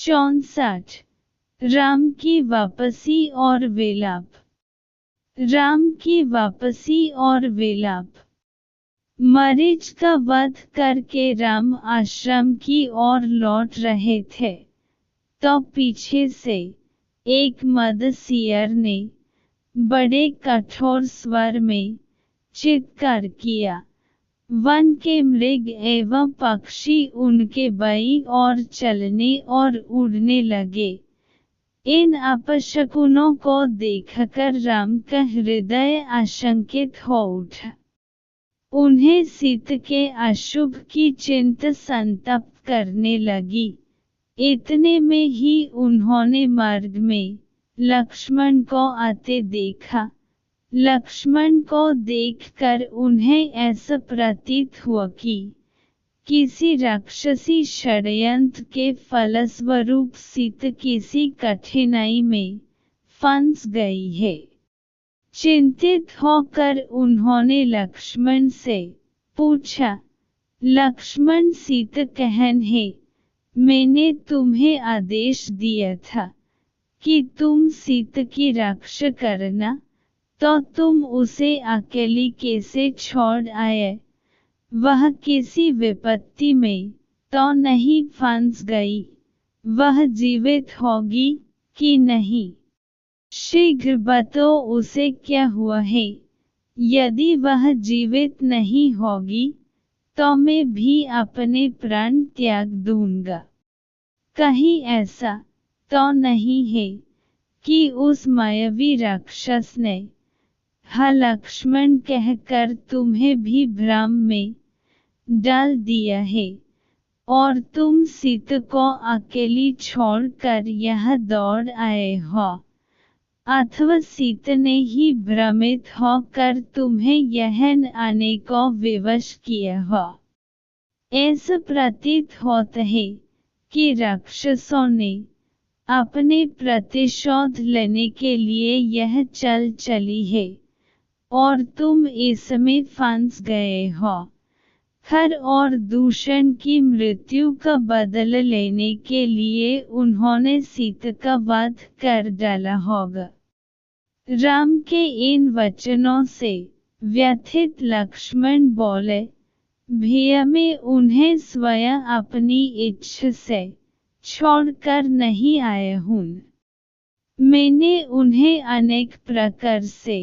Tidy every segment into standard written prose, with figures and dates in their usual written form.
64 राम की वापसी और विलाप। राम की वापसी और विलाप। मरीच का वध करके राम आश्रम की ओर लौट रहे थे, तो पीछे से एक मदसियर ने बड़े कठोर स्वर में चित्कार किया। वन के मृग एवं पक्षी उनके बई और चलने और उड़ने लगे। इन अपशकुनों को देखकर राम का हृदय आशंकित हो उठा। उन्हें सीता के अशुभ की चिंता संतप्त करने लगी। इतने में ही उन्होंने मार्ग में लक्ष्मण को आते देखा। लक्ष्मण को देखकर उन्हें ऐसा प्रतीत हुआ कि किसी राक्षसी षड्यंत्र के फलस्वरूप सीता किसी कठिनाई में फंस गई है। चिंतित होकर उन्होंने लक्ष्मण से पूछा, लक्ष्मण, सीता कहन है, मैंने तुम्हें आदेश दिया था कि तुम सीता की रक्षा करना, तो तुम उसे अकेली कैसे छोड़ आए? वह किसी विपत्ति में तो नहीं फंस गई? वह जीवित होगी कि नहीं? शीघ्र बताओ उसे क्या हुआ है। यदि वह जीवित नहीं होगी तो मैं भी अपने प्राण त्याग दूंगा। कहीं ऐसा तो नहीं है कि उस मायावी राक्षस ने हा लक्ष्मण कहकर तुम्हें भी भ्रम में डाल दिया है और तुम सीता को अकेली छोड़कर यहाँ दौड़ आए हो, अथवा सीता ने ही भ्रमित होकर तुम्हें यहाँ आने को विवश किया हो। ऐसा प्रतीत होता है कि राक्षसों ने अपने प्रतिशोध लेने के लिए यह चल चली है और तुम इसमें फंस गए हो। खर और दूषण की मृत्यु का बदला लेने के लिए उन्होंने सीता का वध कर डाला होगा। राम के इन वचनों से व्यथित लक्ष्मण बोले, भैया मैं उन्हें स्वयं अपनी इच्छा से छोड़कर नहीं आया हूँ। मैंने उन्हें अनेक प्रकार से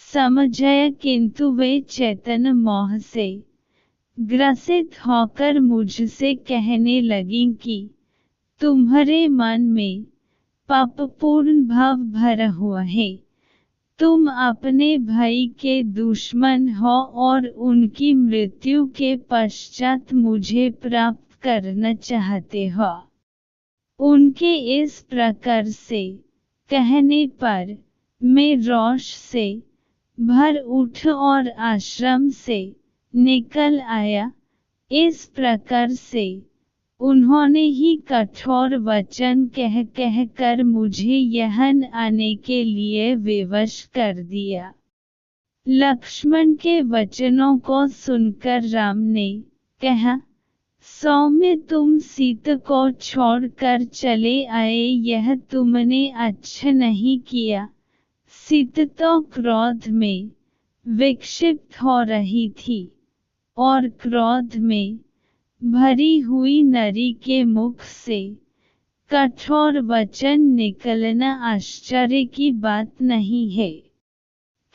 समझाया, किंतु वे चैतन्य मोह से ग्रसित होकर मुझसे कहने लगीं कि तुम्हारे मन में पापपूर्ण भाव भरा हुआ है। तुम अपने भाई के दुश्मन हो और उनकी मृत्यु के पश्चात मुझे प्राप्त करना चाहते हो। उनके इस प्रकार से कहने पर मैं रोष से भर उठा और आश्रम से निकल आया। इस प्रकार से उन्होंने ही कठोर वचन कह कर मुझे यहाँ आने के लिए विवश कर दिया। लक्ष्मण के वचनों को सुनकर राम ने कहा, सौम्य, तुम सीता को छोड़कर चले आए, यह तुमने अच्छा नहीं किया। सीता तो क्रोध में विक्षिप्त हो रही थी और क्रोध में भरी हुई नरी के मुख से कठोर वचन निकलना आश्चर्य की बात नहीं है।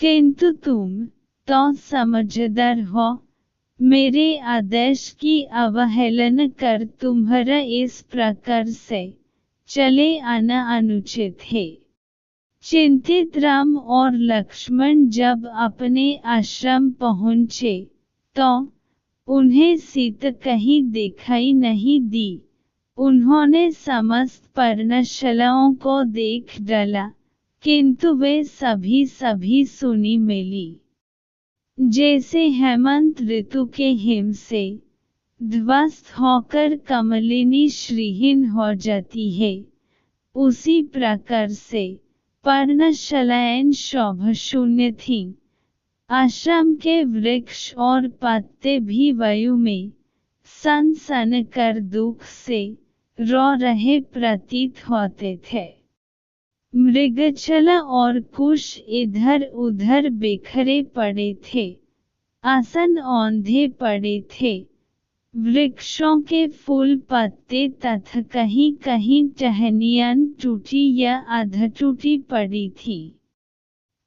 किंतु तुम तो समझदार हो, मेरे आदेश की अवहेलना कर तुम्हारा इस प्रकार से चले आना अनुचित है। चिंतित राम और लक्ष्मण जब अपने आश्रम पहुँचे तो उन्हें सीता कहीं दिखाई नहीं दी। उन्होंने समस्त पर्णशालाओं को देख डाला, किंतु वे सभी सूनी मिली। जैसे हेमंत ऋतु के हिम से ध्वस्त होकर कमलिनी श्रीहीन हो जाती है, उसी प्रकार से पर्णशालाएं शोभा शून्य थीं। आश्रम के वृक्ष और पत्ते भी वायु में सन सन कर दुख से रो रहे प्रतीत होते थे। मृगछला और कुश इधर उधर बिखरे पड़े थे, आसन औंधे पड़े थे। वृक्षों के फूल पत्ते तथा कहीं कहीं टहनियाँ टूटी या आधा टूटी पड़ी थी।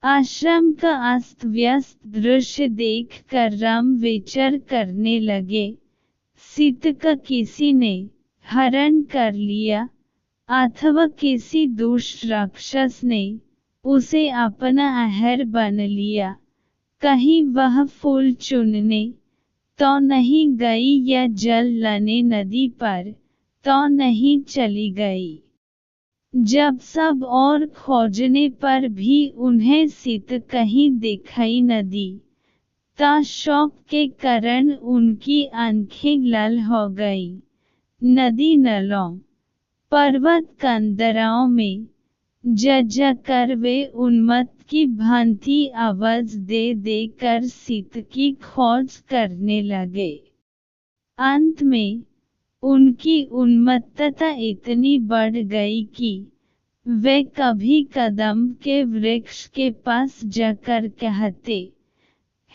आश्रम का अस्त व्यस्त दृश्य देख कर राम विचार करने लगे, सीता का किसी ने हरण कर लिया, अथवा किसी दुष्ट राक्षस ने उसे अपना आहार बन लिया। कहीं वह फूल चुनने तो नहीं गई या जल लाने नदी पर तो नहीं चली गई। जब सब और खोजने पर भी उन्हें सीता कहीं दिखाई न दी, तो शौक के कारण उनकी आंखें लाल हो गईं। नदी नालों, पर्वत कंदराओं में जा कर वे उन्मत्त की भांति आवाज दे दे कर सीता की खोज करने लगे। अंत में उनकी उन्मत्तता इतनी बढ़ गई कि वे कभी कदम्ब के वृक्ष के पास जाकर कहते,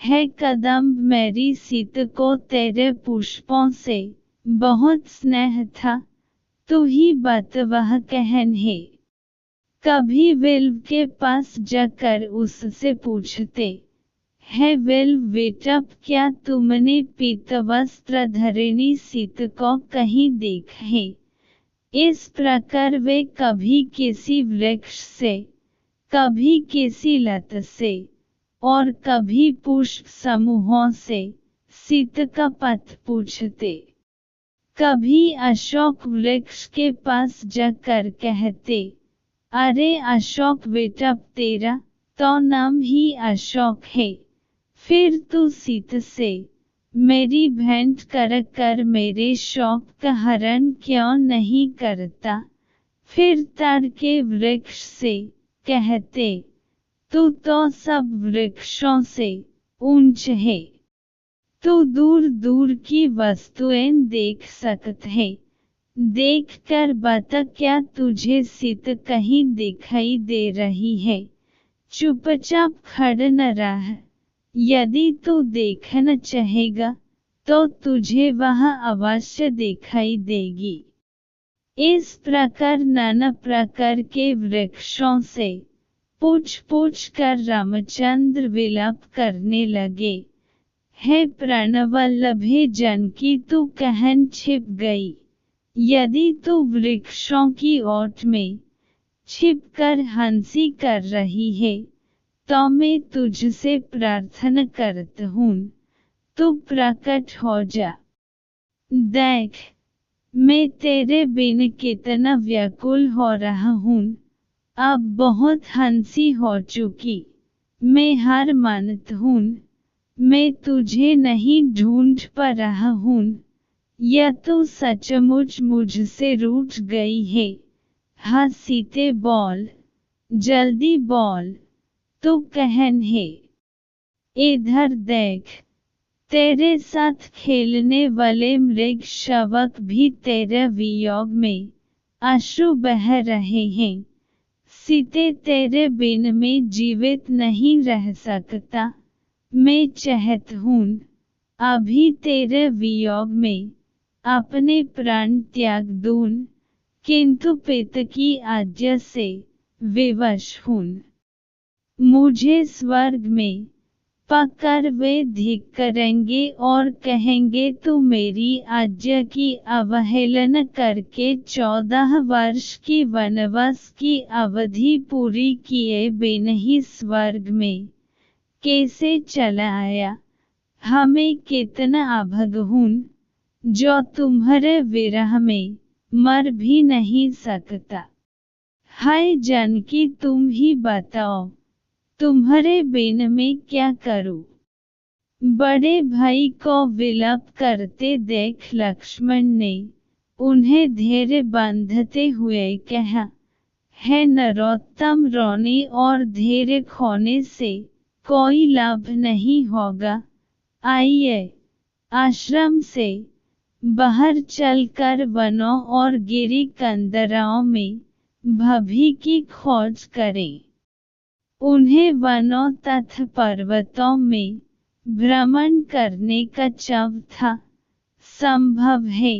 है कदम्ब, मेरी सीता को तेरे पुष्पों से बहुत स्नेह था, तू ही बता वह कहन है। कभी विल्व के पास जाकर उससे पूछते, है विल्व बेटा, क्या तुमने पीतवस्त्र धरिणी सीता को कहीं देखा है? इस प्रकार वे कभी किसी वृक्ष से, कभी किसी लता से और कभी पुष्प समूहों से सीता का पथ पूछते। कभी अशोक वृक्ष के पास जाकर कहते, अरे अशोक बेटा, तेरा तो नाम ही अशोक है, फिर तू सीता से मेरी भेंट कर मेरे शौक का हरण क्यों नहीं करता? फिर ताड़ के वृक्ष से कहते, तू तो सब वृक्षों से ऊंच है, तू दूर दूर की वस्तुएं देख सकता है, देख कर बता क्या तुझे सीता कहीं दिखाई दे रही है? चुपचाप खड़ा न रह, यदि तू देखना चाहेगा तो तुझे वह अवश्य दिखाई देगी। इस प्रकार नाना प्रकार के वृक्षों से पूछ पूछ कर रामचंद्र विलाप करने लगे, हे प्राणवल्लभे जानकी, तू कहन छिप गई। यदि तू वृक्षों की ओट में छिपकर हंसी कर रही है, तो मैं तुझसे प्रार्थना करता हूँ, तू प्रकट हो जा। देख, मैं तेरे बिन कितना व्याकुल हो रहा हूँ। अब बहुत हंसी हो चुकी, मैं हार मानता हूँ, मैं तुझे नहीं ढूंढ पा रहा हूँ, या तू सचमुच मुझसे रूठ गई है? हाँ सीते, बोल, जल्दी बोल, तू कहन है? इधर देख, तेरे साथ खेलने वाले मृग शावक भी तेरे वियोग में अश्रु बह रहे हैं। सीते, तेरे बिन मैं जीवित नहीं रह सकता। मैं चाहता हूँ अभी तेरे वियोग में अपने प्राण त्याग दूं, किंतु पिता की आज्ञा से विवश हूँ। मुझे स्वर्ग में पकड़ वे धिक्कारेंगे और कहेंगे, तू मेरी आज्ञा की अवहेलना करके 14 वर्ष की वनवास की अवधि पूरी किए बिना ही स्वर्ग में कैसे चला आया? हमें कितना अभागा हूँ, जो तुम्हारे विरह में मर भी नहीं सकता। हाय जानकी, तुम ही बताओ, तुम्हारे बिन मैं क्या करूं? बड़े भाई को विलाप करते देख लक्ष्मण ने उन्हें धैर्य बांधते हुए कहा, है नरोत्तम, रोने और धैर्य खोने से कोई लाभ नहीं होगा। आइए, आश्रम से बाहर चलकर वनों और गिरी कंदराओं में भभी की खोज करें। उन्हें वनों तथा पर्वतों में भ्रमण करने का चाव था। संभव है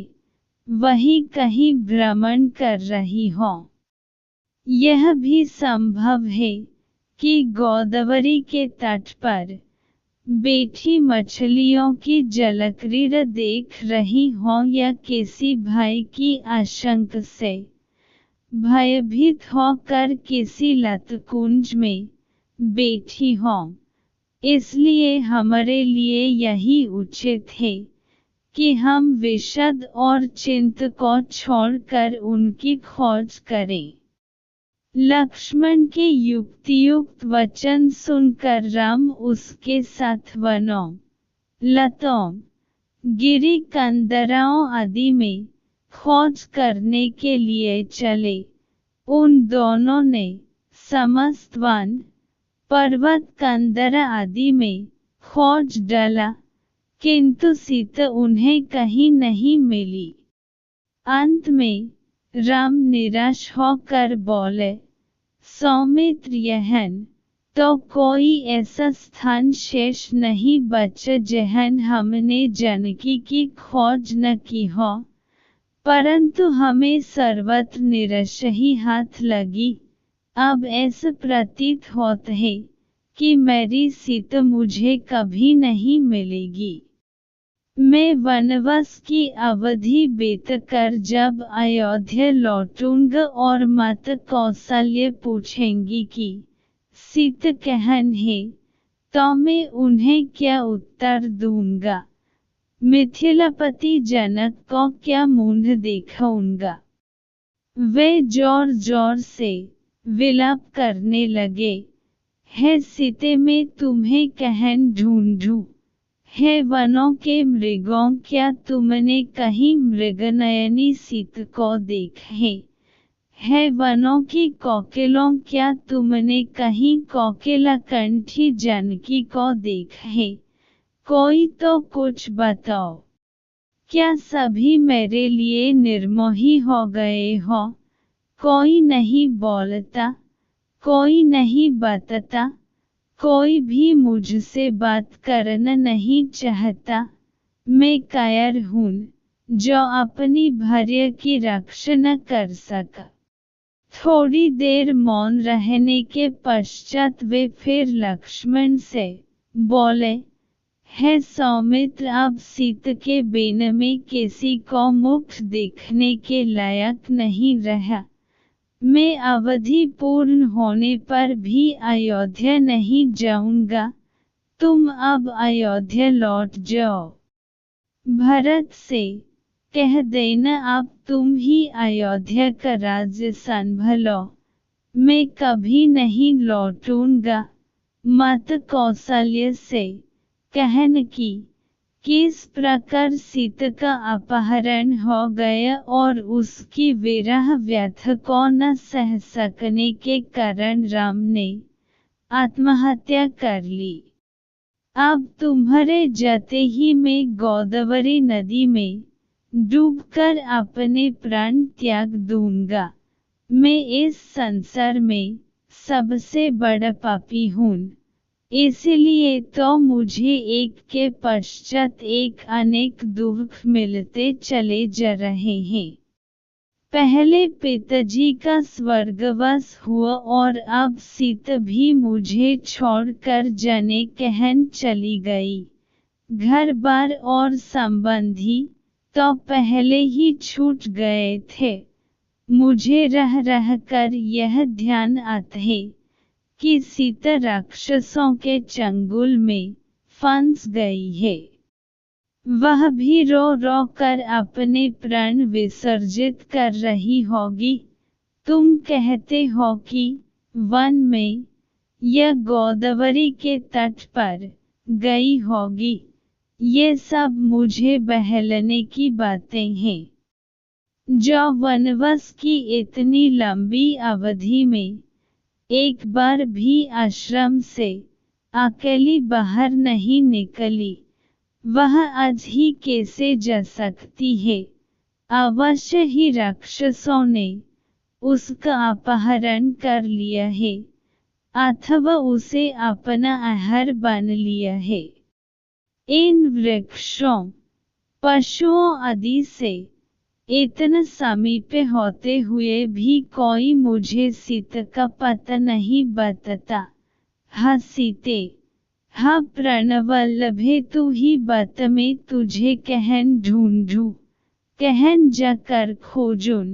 वही कहीं भ्रमण कर रही हो। यह भी संभव है कि गोदावरी के तट पर बैठी मछलियों की जलक्रीड़ा देख रही हो या किसी भय की आशंका से भयभीत होकर किसी लताकुंज में बैठी हो। इसलिए हमारे लिए यही उचित है कि हम विषाद और चिंता को छोड़कर उनकी खोज करें। लक्ष्मण के युक्तियुक्त वचन सुनकर राम उसके साथ वनों, लताओं, गिरी कंदराओं आदि में खोज करने के लिए चले। उन दोनों ने समस्त वन, पर्वत कंदरा आदि में खोज डाला, किंतु सीता उन्हें कहीं नहीं मिली। अंत में राम निराश होकर बोले, सौमित्र यहन तो कोई ऐसा स्थान शेष नहीं बचा जहन हमने जानकी की खोज न की हो, परंतु हमें सर्वत्र निराशा ही हाथ लगी। अब ऐसा प्रतीत होता है कि मेरी सीता मुझे कभी नहीं मिलेगी। मैं वनवास की अवधि बीतकर जब अयोध्या लौटूंगा और माता कौशल्या पूछेंगी कि सीता कहन है, तो मैं उन्हें क्या उत्तर दूंगा? मिथिलापति जनक को क्या मुंह दिखाऊंगा? वे जोर जोर से विलाप करने लगे, हे सीते मैं तुम्हें कहन ढूंढूं? हे वनों के मृगों क्या तुमने कहीं मृगनयनी सीता को देखा है? हे वनों की कोकिलों क्या तुमने कहीं कोकिला कंठी जानकी को देखा है? कोई तो कुछ बताओ। क्या सभी मेरे लिए निर्मोही हो गए हो? कोई नहीं बोलता, कोई नहीं बताता, कोई भी मुझसे बात करना नहीं चाहता। मैं कायर हूँ जो अपनी भार्या की रक्षा न कर सका। थोड़ी देर मौन रहने के पश्चात वे फिर लक्ष्मण से बोले, हे सौमित्र अब सीता के बिना में किसी को मुख देखने के लायक नहीं रहा। मैं अवधि पूर्ण होने पर भी अयोध्या नहीं जाऊंगा। तुम अब अयोध्या लौट जाओ। भरत से कह देना अब तुम ही अयोध्या का राज्य संभालो। मैं कभी नहीं लौटूंगा। माता कौशल्या से कहना कि किस प्रकार सीता का अपहरण हो गया और उसकी विरह व्यथा को न सह सकने के कारण राम ने आत्महत्या कर ली। अब तुम्हारे जाते ही मैं गोदावरी नदी में डूबकर अपने प्राण त्याग दूंगा। मैं इस संसार में सबसे बड़ा पापी हूँ। इसलिए तो मुझे एक के पश्चात एक अनेक दुख मिलते चले जा रहे हैं। पहले पिताजी का स्वर्गवास हुआ और अब सीता भी मुझे छोड़कर जाने कहन चली गई। घर बार और संबंधी तो पहले ही छूट गए थे। मुझे रह रह कर यह ध्यान आता है कि सीता राक्षसों के चंगुल में फंस गई है। वह भी रो रो कर अपने प्राण विसर्जित कर रही होगी। तुम कहते हो कि वन में या गोदावरी के तट पर गई होगी। ये सब मुझे बहलाने की बातें हैं। जो वनवास की इतनी लंबी अवधि में एक बार भी आश्रम से अकेली बाहर नहीं निकली, वह आज ही कैसे जा सकती है। अवश्य ही राक्षसों ने उसका अपहरण कर लिया है, अथवा उसे अपना आहार बन लिया है। इन वृक्षों, पशुओं आदि से इतना समीप होते हुए भी कोई मुझे सीता का पता नहीं बताता। हाँ सीते, हाँ प्राणवल्लभे, तू ही बता, मैं तुझे कहन ढूंढूं, कहन जाकर खोजूं।